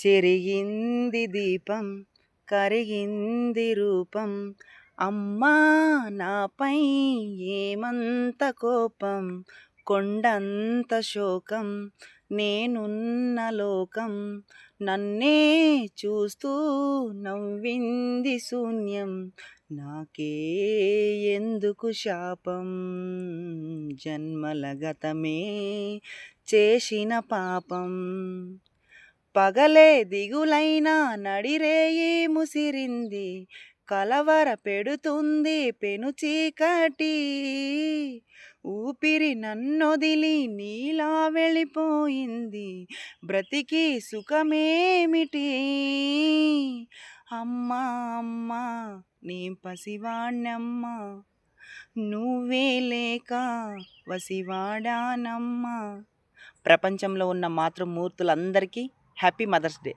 చెరిగింది దీపం కరిగింది రూపం, అమ్మా నాపై ఏమంత కోపం, కొండంత శోకం నేనున్న లోకం, నన్నే చూస్తూ నవ్వింది శూన్యం, నాకే ఎందుకు శాపం, జన్మల గతమే చేసిన పాపం, పగలే దిగులైనా నడిరేయి ముసిరింది, కలవర పెడుతుంది పెను చీకటి, ఊపిరి నన్నొదిలి నీలా వెళ్ళిపోయింది, బ్రతికి సుఖమేమిటి, అమ్మా అమ్మా నీ పసివాణ్ణమ్మా, నువ్వే లేక వసివాడానమ్మా. ప్రపంచంలో ఉన్న మాతృమూర్తులందరికీ హ్యాపీ మదర్స్ డే.